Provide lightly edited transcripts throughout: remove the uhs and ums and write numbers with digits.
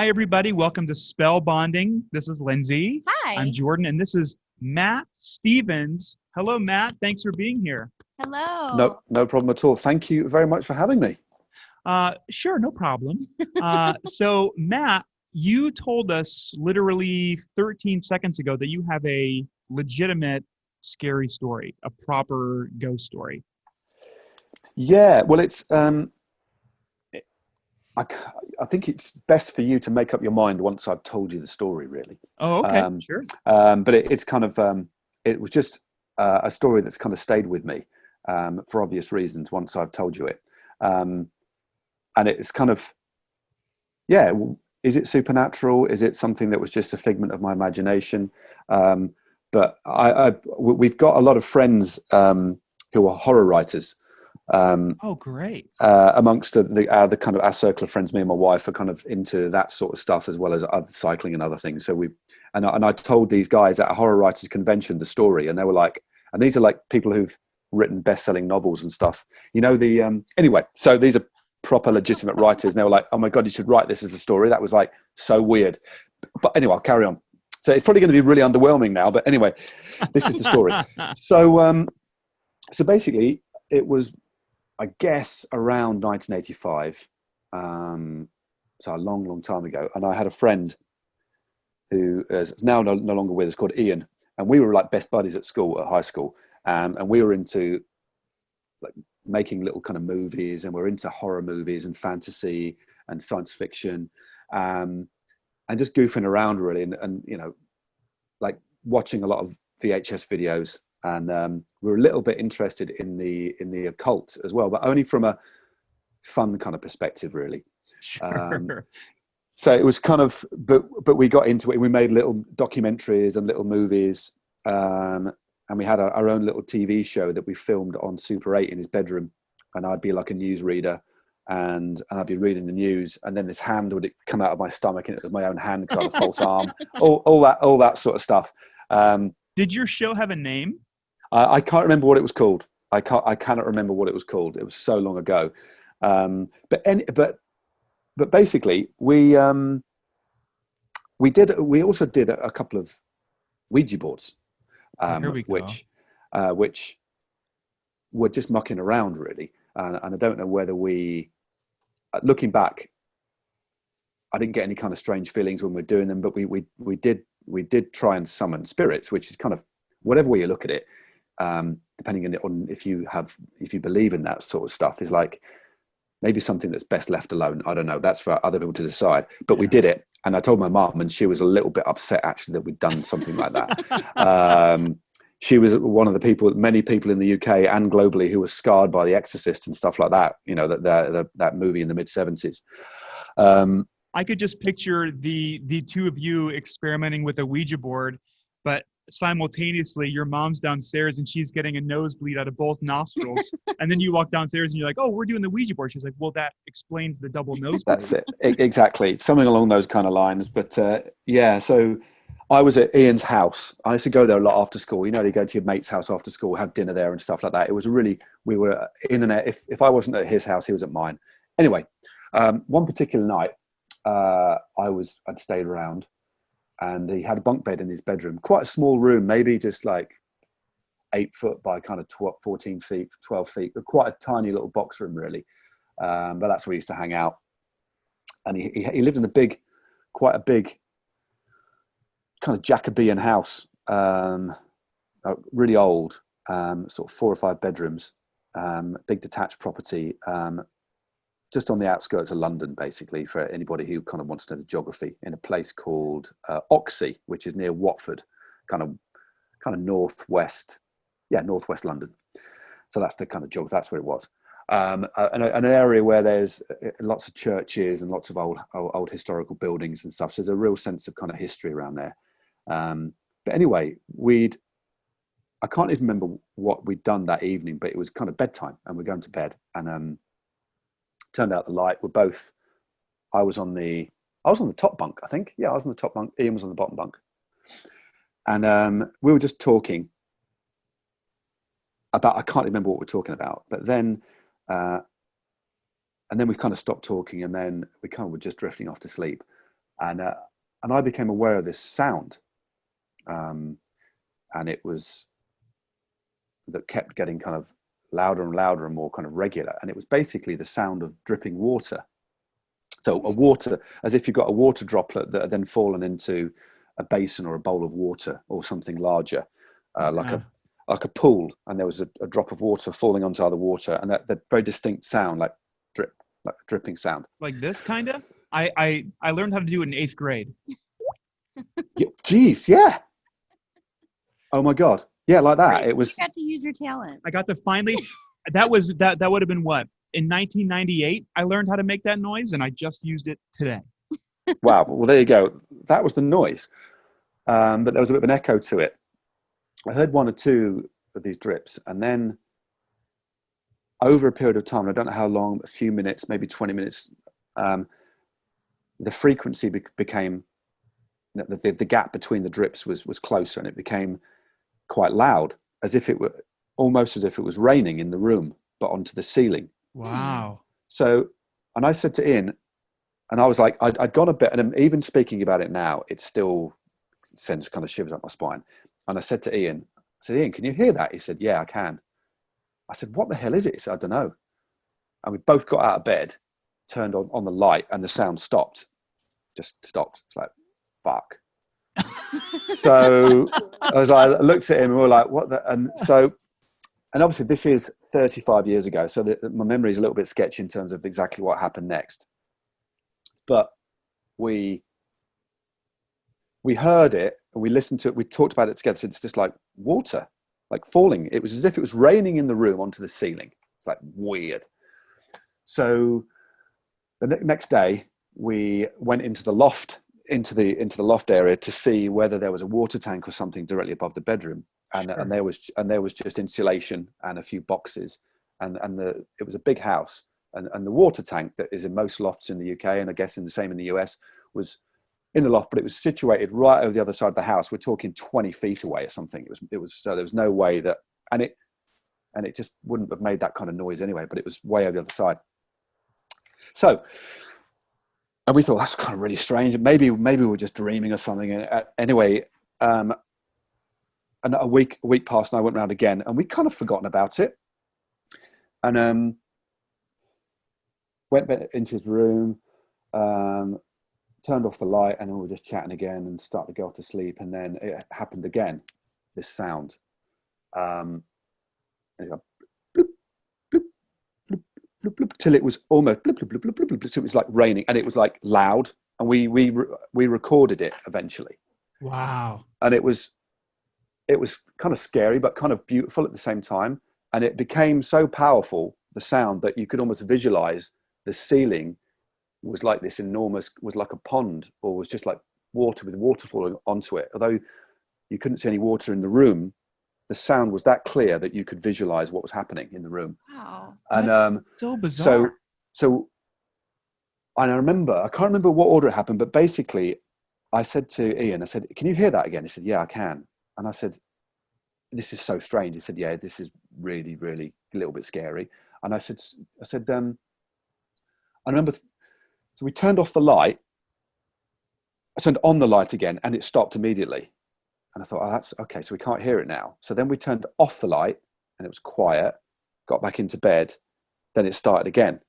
Hi, everybody. Welcome to Spell Bonding. This is Lindsay. I'm Hi. Jordan, and this is Matt Stevens. Hello, Matt. Thanks for being here. Hello. No problem at all. Thank you very much for having me. Sure, no problem. So, Matt, you told us literally 13 seconds ago that you have a legitimate scary story, a proper ghost story. Yeah, well, I, I think it's best for you to make up your mind once I've told you the story, really. Oh, okay, sure. But it's kind of, it was just a story that's kind of stayed with me for obvious reasons once I've told you it. And it's kind of, yeah, is it supernatural? Is it something that was just a figment of my imagination? But we've got a lot of friends who are horror writers. Oh, great. Amongst the kind of our circle of friends, me and my wife are kind of into that sort of stuff as well as other cycling and other things. So I told these guys at a horror writers convention the story, and they were like, and these are like people who've written best-selling novels and stuff. You know, anyway, so these are proper legitimate writers, and they were like, oh my God, you should write this as a story. That was like so weird. But anyway, I'll carry on. So it's probably going to be really underwhelming now, but anyway, this is the story. So basically it was, I guess, around 1985, so a long time ago. And I had a friend who is now no longer with us, called Ian. And we were like best buddies at high school. And we were into like making little kind of movies, and we're into horror movies and fantasy and science fiction, and just goofing around really. And you know, like watching a lot of VHS videos. And we're a little bit interested in the occult as well, but only from a fun kind of perspective, really. Sure. So it was kind of, but we got into it. We made little documentaries and little movies, and we had our own little TV show that we filmed on Super 8 in his bedroom. And I'd be like a newsreader, and I'd be reading the news, and then this hand would come out of my stomach, and it was my own hand because I had a false arm. All that sort of stuff. Did your show have a name? I can't remember what it was called. I cannot remember what it was called. It was so long ago. But basically, we also did a couple of Ouija boards, which were just mucking around really. And I don't know whether looking back, I didn't get any kind of strange feelings when we were doing them, but we did try and summon spirits, which is kind of, whatever way you look at it, depending on if you believe in that sort of stuff, is like maybe something that's best left alone. I don't know. That's for other people to decide. But we did it, and I told my mum, and she was a little bit upset actually that we'd done something like that. She was one of many people in the UK and globally who were scarred by The Exorcist and stuff like that. You know, that movie in the mid-70s. I could just picture the two of you experimenting with a Ouija board, but simultaneously your mom's downstairs and she's getting a nosebleed out of both nostrils. And then you walk downstairs and you're like, oh, we're doing the Ouija board. She's like, well, that explains the double nosebleed. That's it. Exactly. Something along those kind of lines. But yeah, so I was at Ian's house. I used to go there a lot after school. You know, you go to your mate's house after school, have dinner there and stuff like that. It was we were in and out. If I wasn't at his house, he was at mine. Anyway, one particular night, I'd stayed around, and he had a bunk bed in his bedroom, quite a small room, maybe just like 8 foot by kind of 14 feet, 12 feet, but quite a tiny little box room really. But that's where he used to hang out. And he lived in quite a big kind of Jacobean house, really old, sort of 4 or 5 bedrooms, big detached property, just on the outskirts of London, basically, for anybody who kind of wants to know the geography, in a place called Oxley, which is near Watford, kind of northwest London. So that's the kind of geography. That's where it was. An area where there's lots of churches and lots of old historical buildings and stuff. So there's a real sense of kind of history around there. But anyway, I can't even remember what we'd done that evening, but it was kind of bedtime, and we're going to bed, and turned out the light. I was on the top bunk, I think. Yeah, I was on the top bunk. Ian was on the bottom bunk. And we were just talking about, I can't remember what we're talking about, but then, and then we kind of stopped talking, and then we kind of were just drifting off to sleep. and I became aware of this sound, and it was that kept getting kind of louder and louder and more kind of regular, and it was basically the sound of dripping water. So a water, as if you've got a water droplet that had then fallen into a basin or a bowl of water or something larger, like a pool, and there was a drop of water falling onto other water, and that very distinct sound, like drip, like a dripping sound. Like this kind of? I learned how to do it in 8th grade. Geez, yeah. Oh my God. Yeah, like that. It was. You got to use your talent. I got to finally, that would have been what? In 1998, I learned how to make that noise, and I just used it today. Wow. Well, there you go. That was the noise. But there was a bit of an echo to it. I heard one or two of these drips, and then over a period of time, I don't know how long, a few minutes, maybe 20 minutes, the frequency became, the gap between the drips was closer, and it became quite loud, as if it were almost as if it was raining in the room, but onto the ceiling. Wow. So, and I said to Ian, and I was like, I'd gone a bit, and even speaking about it now, it still sends kind of shivers up my spine. And I said to Ian, Ian, can you hear that? He said, yeah, I can. I said, what the hell is it? He said, I don't know. And we both got out of bed, turned on the light, and the sound stopped. Just stopped. It's like, fuck. So I looked at him and we were like, what the? And so, and obviously this is 35 years ago. So my memory is a little bit sketchy in terms of exactly what happened next. But we heard it and we listened to it. We talked about it together. So it's just like water, like falling. It was as if it was raining in the room onto the ceiling. It's like weird. So the next day we went into the loft, into the loft area to see whether there was a water tank or something directly above the bedroom. And, sure. and there was just insulation and a few boxes, and it was a big house, and the water tank that is in most lofts in the UK, and I guess in the same in the US, was in the loft, but it was situated right over the other side of the house. We're talking 20 feet away or something. It was so there was no way that, and it just wouldn't have made that kind of noise anyway, but it was way over the other side. So, and we thought that's kind of really strange. Maybe we were just dreaming or something. And anyway, and a week passed, and I went around again, and we'd kind of forgotten about it. And went into his room, turned off the light, and then we were just chatting again and started to go to sleep. And then it happened again, this sound. And it's like, bloop, bloop, bloop, bloop, bloop, till it was almost bloop, bloop, bloop, bloop, bloop, bloop. So it was like raining, and it was like loud. And we recorded it eventually. Wow. And it was kind of scary, but kind of beautiful at the same time. And it became so powerful, the sound, that you could almost visualize the ceiling was like this enormous, was like a pond, or was just like water with water falling onto it. Although you couldn't see any water in the room, the sound was that clear that you could visualize what was happening in the room. Wow. And so bizarre. So and I can't remember what order it happened, but basically I said to Ian, I said, can you hear that again? He said, yeah, I can. And I said, this is so strange. He said, yeah, this is really, really a little bit scary. And I said, I remember, so we turned off the light. I turned on the light again, and it stopped immediately. And I thought, oh, that's okay. So we can't hear it now. So then we turned off the light, and it was quiet, got back into bed. Then it started again.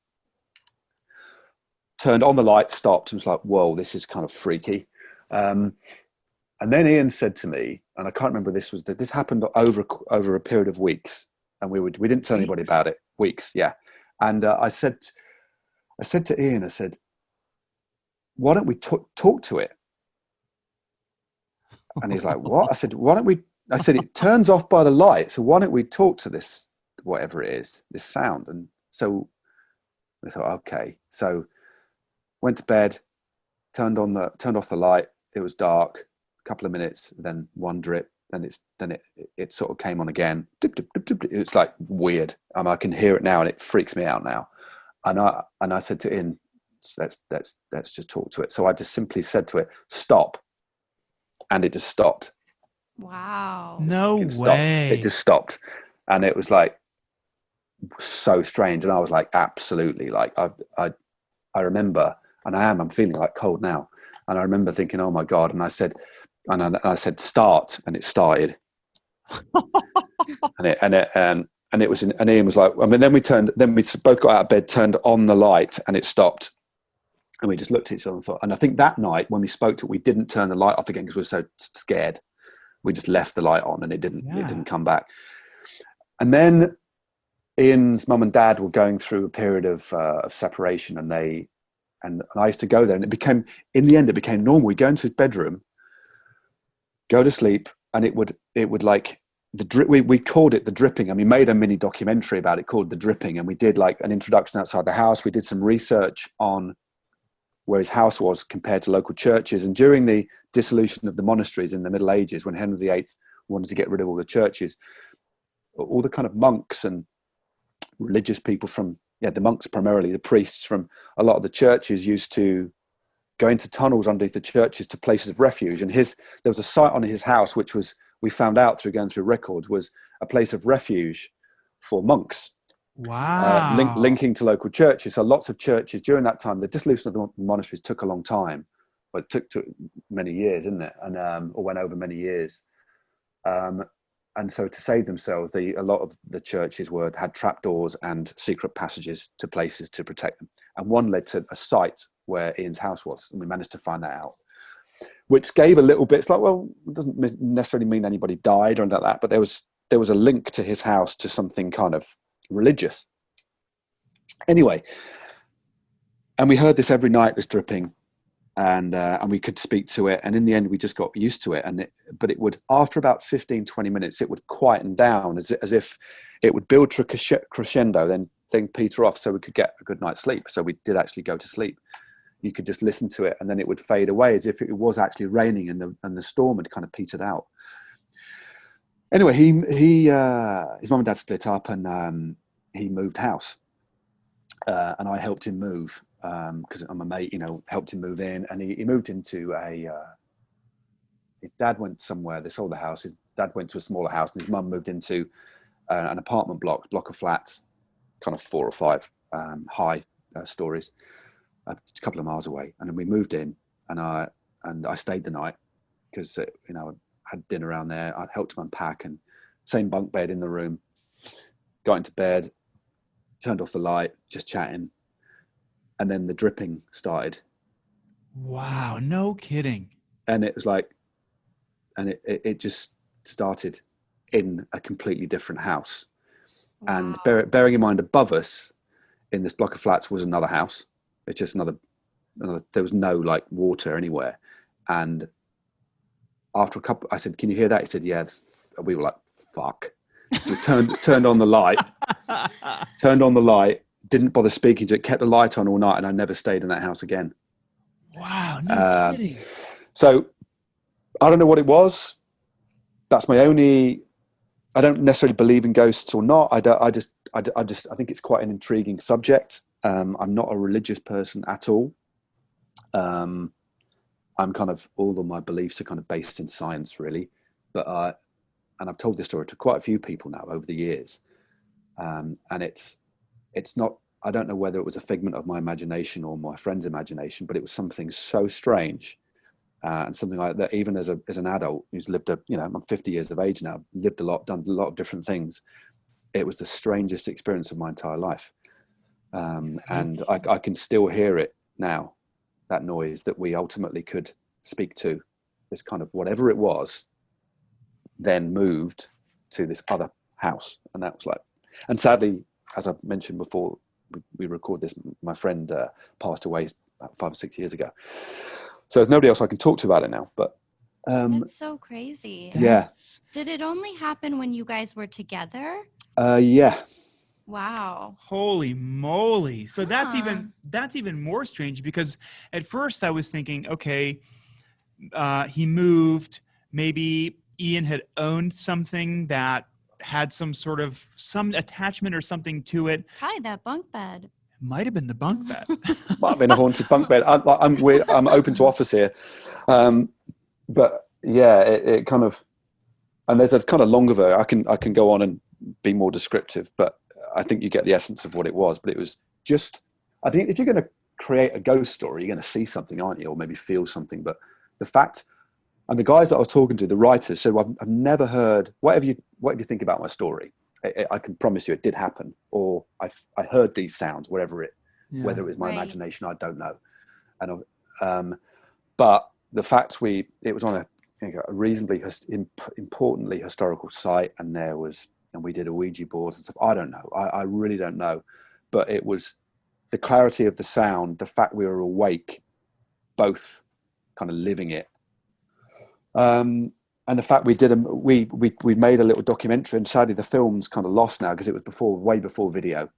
Turned on the light, stopped, and was like, whoa, this is kind of freaky. And then Ian said to me, and I can't remember, this happened over a period of weeks, and we didn't tell anybody about it. Weeks, yeah. And I said to Ian, I said, why don't we talk to it? And he's like, what? I said, I said, it turns off by the light, so why don't we talk to this, whatever it is, this sound? And so I thought, okay. So went to bed, turned off the light. It was dark. Couple of minutes, then one drip, then it sort of came on again. Dip, dip, dip, dip. It was like weird. I can hear it now, and it freaks me out now. And I said to Ian, let's just talk to it. So I just simply said to it, stop, and it just stopped. Wow. No way. It just stopped, and it was like so strange. And I was like, absolutely, like I remember, and I'm feeling like cold now. And I remember thinking, oh my God. And I said, start, and it started. and Ian was like, I mean, then we both got out of bed, turned on the light, and it stopped. And we just looked at each other and thought, and I think that night when we spoke to it, we didn't turn the light off again because we were so scared. We just left the light on, and it didn't come back. And then Ian's mum and dad were going through a period of separation, and I used to go there, and in the end it became normal. We go into his bedroom, go to sleep, and it would like the drip. We called it the dripping, and we made a mini documentary about it called The Dripping, and we did like an introduction outside the house. We did some research on where his house was compared to local churches. And during the dissolution of the monasteries in the Middle Ages, when Henry VIII wanted to get rid of all the churches, all the kind of monks and religious people the monks primarily, the priests from a lot of the churches used to go into tunnels underneath the churches to places of refuge. And there was a site on his house, which we found out through going through records, was a place of refuge for monks. Wow. Linking to local churches. So lots of churches during that time, the dissolution of the monasteries took a long time, but it took many years, didn't it? And or went over many years. And so to save themselves, a lot of the churches had trapdoors and secret passages to places to protect them. And one led to a site where Ian's house was, and we managed to find that out, which gave a little bit. It's like, well, it doesn't necessarily mean anybody died or anything like that, but there was a link to his house to something kind of religious. Anyway, and we heard this every night, this dripping, and we could speak to it, and in the end we just got used to it. But it would, after about 15-20 minutes, it would quieten down as if it would build to a crescendo, then peter off, so we could get a good night's sleep. So we did actually go to sleep. You could just listen to it, and then it would fade away as if it was actually raining and the storm had kind of petered out. Anyway, his mum and dad split up, and he moved house, and I helped him move because I'm a mate, helped him move in, and he moved into his dad went somewhere. They sold the house. His dad went to a smaller house, and his mum moved into an apartment block of flats, kind of 4 or 5 high stories, a couple of miles away. And then we moved in, and I stayed the night because had dinner around there. I helped him unpack, and same bunk bed in the room. Got into bed, turned off the light, just chatting, and then the dripping started. Wow, no kidding. And it was like, and it just started in a completely different house. Wow. And bearing in mind, above us in this block of flats was another house. It's just another. There was no like water anywhere, and after a couple, I said, "Can you hear that?" He said, "Yeah." We were like, "Fuck." So we turned on the light, didn't bother speaking to it, kept the light on all night, and I never stayed in that house again. Wow, no kidding. So I don't know what it was. That's my only. I don't necessarily believe in ghosts or not. I think it's quite an intriguing subject. I'm not a religious person at all. I'm kind of, all of my beliefs are kind of based in science, really. But and I've told this story to quite a few people now over the years, and it's not. I don't know whether it was a figment of my imagination or my friend's imagination, but it was something so strange, and something like that. Even as an adult who's lived I'm 50 years of age now, lived a lot, done a lot of different things. It was the strangest experience of my entire life, and I can still hear it now. That noise that we ultimately could speak to, this kind of whatever it was, then moved to this other house. And that was like, and sadly, as I mentioned before, we record this, my friend passed away about 5 or 6 years ago. So there's nobody else I can talk to about it now, but. That's so crazy. Yeah. Did it only happen when you guys were together? Yeah. Wow. Holy moly. So that's even more strange, because at first I was thinking, okay, he moved, maybe Ian had owned something that had some attachment or something to it. Probably that bunk bed. Might have been the bunk bed. Might have been a haunted bunk bed. I'm open to offers here. But yeah, it kind of, and there's a kind of longer version. I can go on and be more descriptive, but I think you get the essence of what it was. But it was just, I think if you're going to create a ghost story, you're going to see something, aren't you? Or maybe feel something. But the fact, and the guys that I was talking to, the writers, said, well, I've never heard, whatever you think about my story, I can promise you it did happen. Or I heard these sounds, whether it was my imagination, I don't know. And but the fact it was on a reasonably importantly historical site, and we did a Ouija boards and stuff. I don't know. I really don't know. But it was the clarity of the sound, the fact we were awake, both kind of living it. And the fact we made a little documentary, and sadly the film's kind of lost now because it was way before video.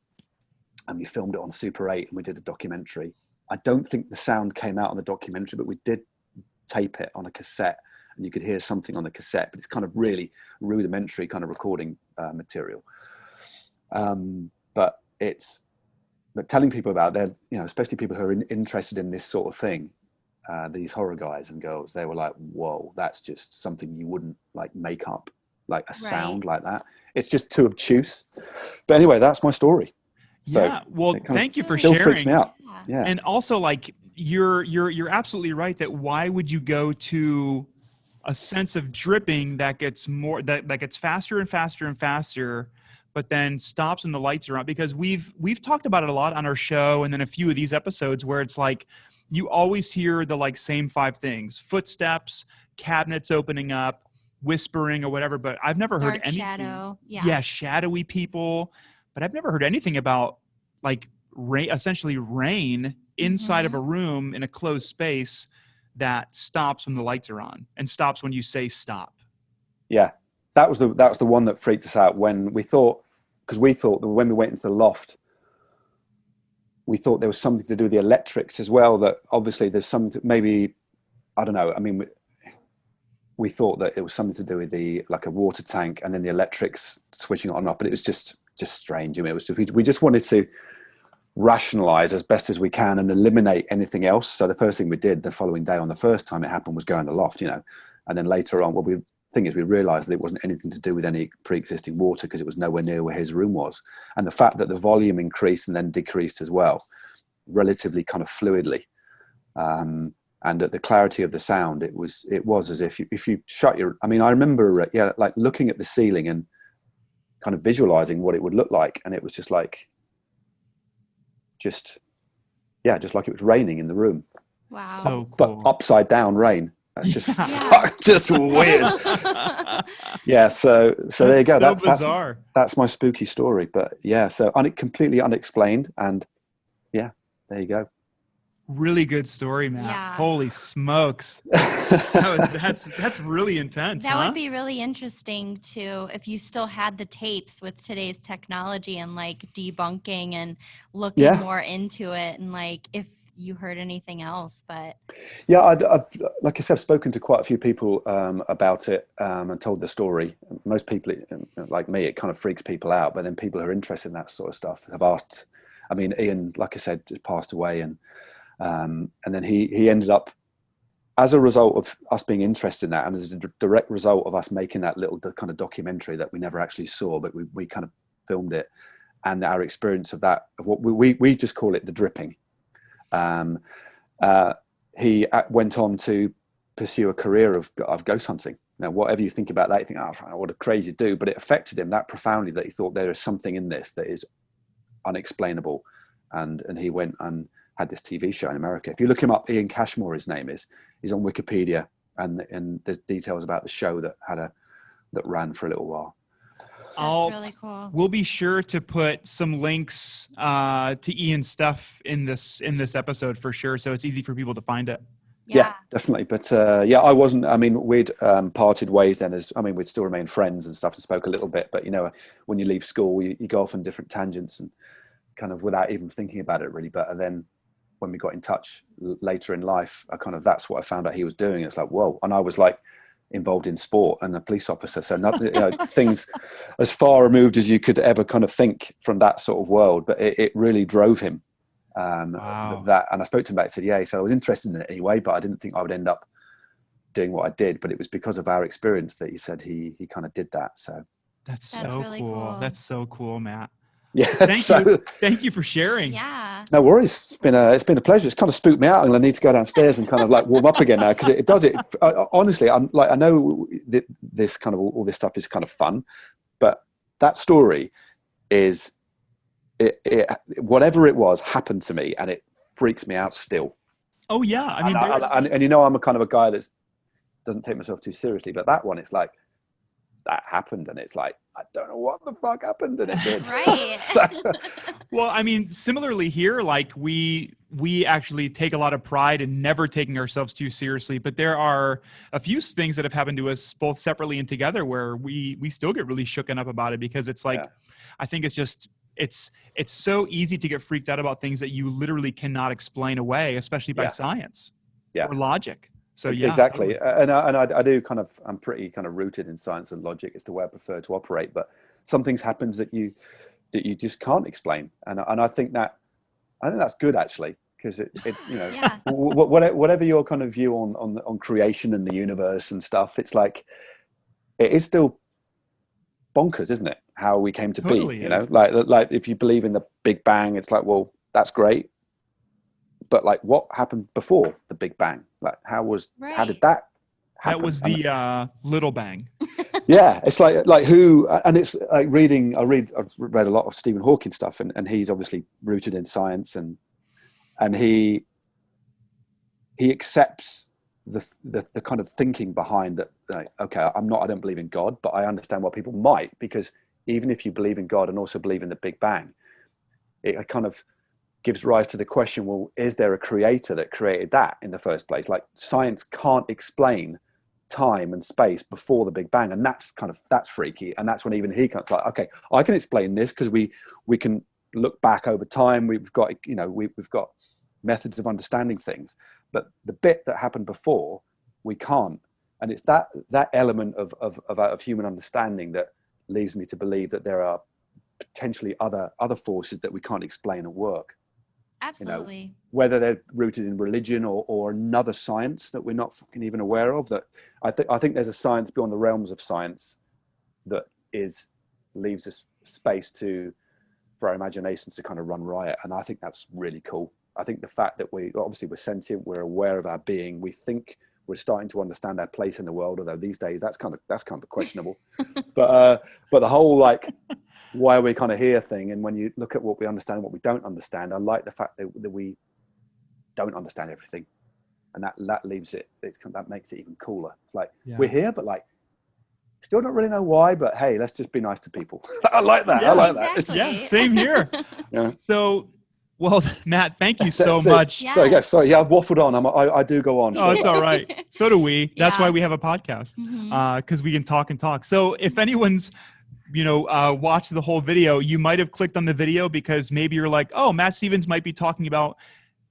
And we filmed it on Super 8 and we did a documentary. I don't think the sound came out on the documentary, but we did tape it on a cassette, and you could hear something on the cassette, but it's kind of really rudimentary kind of recording material. But telling people about that, especially people who are interested in this sort of thing, these horror guys and girls, they were like, whoa, that's just something you wouldn't like make up, like a sound like that. It's just too obtuse. But anyway, that's my story. So yeah. Well, thank you for still sharing. Freaks me out. Yeah. And also, like, you're absolutely right that why would you go to a sense of dripping that gets that gets faster and faster and faster, but then stops when the lights are on? Because we've talked about it a lot on our show, and then a few of these episodes where it's like you always hear the like same 5 things: footsteps, cabinets opening up, whispering or whatever. But I've never heard anything. Shadow. Yeah, shadowy people. But I've never heard anything about like essentially rain inside of a room in a closed space that stops when the lights are on and stops when you say stop. Yeah, that was the one that freaked us out when we thought that when we went into the loft, we thought there was something to do with the electrics as well. That obviously there's something, maybe, I don't know. I mean, we thought that it was something to do with like a water tank and then the electrics switching on and off, but it was just strange. I mean, it was we just wanted to rationalize as best as we can and eliminate anything else. So the first thing we did the following day, on the first time it happened, was go in the loft, and then later on, we realized that it wasn't anything to do with any pre-existing water because it was nowhere near where his room was. And the fact that the volume increased and then decreased as well, relatively kind of fluidly, and at the clarity of the sound, it was as if you shut your, I mean, I remember like looking at the ceiling and kind of visualizing what it would look like, and it was just like like it was raining in the room. Wow. So cool. But upside down rain. That's just just weird. Yeah, so there you go. So bizarre. That's my spooky story. But yeah, so completely unexplained, and yeah, there you go. Really good story, Matt. Yeah. Holy smokes. That's really intense. That would be really interesting too, if you still had the tapes with today's technology and like debunking and looking more into it, and like if you heard anything else. But yeah, I like I said, I've spoken to quite a few people about it and told the story. Most people, like me, it kind of freaks people out, but then people who are interested in that sort of stuff have asked. I mean, Ian, like I said, just passed away, and then he ended up, as a result of us being interested in that, and as a direct result of us making that little kind of documentary that we never actually saw, but we kind of filmed it, and our experience of that, of what we just call it the dripping. He went on to pursue a career of ghost hunting. Now, whatever you think about that, you think, oh, what a crazy dude, but it affected him that profoundly that he thought there is something in this that is unexplainable, and he went and had this TV show in America. If you look him up, Ian Cashmore, his name is. He's on Wikipedia, and there's details about the show that ran for a little while. That's really cool. We'll be sure to put some links to Ian's stuff in this episode for sure, so it's easy for people to find it. Yeah, definitely. But I wasn't. I mean, we'd parted ways then. We'd still remain friends and stuff, and spoke a little bit. But when you leave school, you go off on different tangents and kind of without even thinking about it really. But then when we got in touch later in life, that's what I found out he was doing. It's like, whoa. And I was like involved in sport and a police officer. So things as far removed as you could ever kind of think from that sort of world, but it really drove him. Wow. That, and I spoke to him about it, said, he said I was interested in it anyway, but I didn't think I would end up doing what I did, but it was because of our experience that he said he kind of did that. So that's really cool. That's so cool, Matt. Yeah. Thank you for sharing. Yeah. No worries. It's been a pleasure. It's kind of spooked me out, and I need to go downstairs and kind of like warm up again now, because it does it. Honestly, I'm like, I know this kind of all this stuff is kind of fun, but that story is it whatever it was happened to me, and it freaks me out still. Oh yeah, I mean, and you know, I'm a kind of a guy that doesn't take myself too seriously, but that one, it's like that happened, and it's like, I don't know what the fuck happened, and it did. Right. Well, I mean, similarly here, like we actually take a lot of pride in never taking ourselves too seriously, but there are a few things that have happened to us both separately and together where we still get really shooken up about it, because it's like, I think it's just, it's so easy to get freaked out about things that you literally cannot explain away, especially by science or logic. So yeah, exactly. Totally. And I do kind of, I'm pretty kind of rooted in science and logic. It's the way I prefer to operate, but some things happens that you just can't explain. And I think that's good, actually, because it you know, whatever your kind of view on creation and the universe and stuff, it's like, it is still bonkers, isn't it? How we came to Totally be, you know, like if you believe in the Big Bang, it's like, well, that's great. But like, what happened before the Big Bang? Like, how did that happen? That was the little bang. Yeah, it's like who, and it's like I've read a lot of Stephen Hawking stuff, and he's obviously rooted in science, and he accepts the kind of thinking behind that. Like, okay, I don't believe in God, but I understand why people might, because even if you believe in God and also believe in the Big Bang, it kind of gives rise to the question, well, is there a creator that created that in the first place? Like, science can't explain time and space before the Big Bang, and that's freaky. And that's when even he comes like, okay, I can explain this because we can look back over time. We've got, you know, we've got methods of understanding things, but the bit that happened before, we can't. And it's that element of human understanding that leads me to believe that there are potentially other forces that we can't explain at work. Absolutely. You know, whether they're rooted in religion or another science that we're not fucking even aware of. That I think there's a science beyond the realms of science that leaves us space for our imaginations to kind of run riot, and I think that's really cool. I think the fact that we're sentient, we're aware of our being, we think we're starting to understand our place in the world, although these days that's kind of questionable. but the whole, like, why we kind of hear thing, and when you look at what we understand and what we don't understand, I like the fact that we don't understand everything, and that leaves it. That makes it even cooler. Like, we're here, but like, still don't really know why. But hey, let's just be nice to people. I like that. Yeah, I like exactly. that. Yeah, same here. Yeah. So, well, Matt, thank you so much. Yeah. Sorry. Yeah, I've waffled on. I do go on. Oh, it's all right. So do we. That's why we have a podcast, Mm-hmm. because we can talk and talk. So if anyone's watched the whole video, you might have clicked on the video because maybe you're like, oh, Matt Stevens might be talking about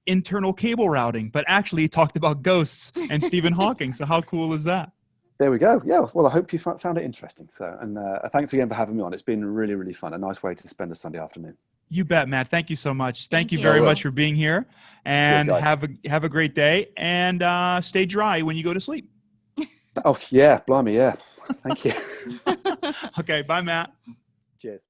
internal cable routing, but actually he talked about ghosts and Stephen Hawking. So how cool is that? There we go. Yeah. Well, I hope you found it interesting. So, and thanks again for having me on. It's been really, really fun. A nice way to spend a Sunday afternoon. You bet, Matt. Thank you so much. Thank you you. very much for being here, and Cheers, guys. have a great day, and stay dry when you go to sleep. Oh yeah, blimey, yeah. Thank you. Okay. Bye, Matt. Cheers.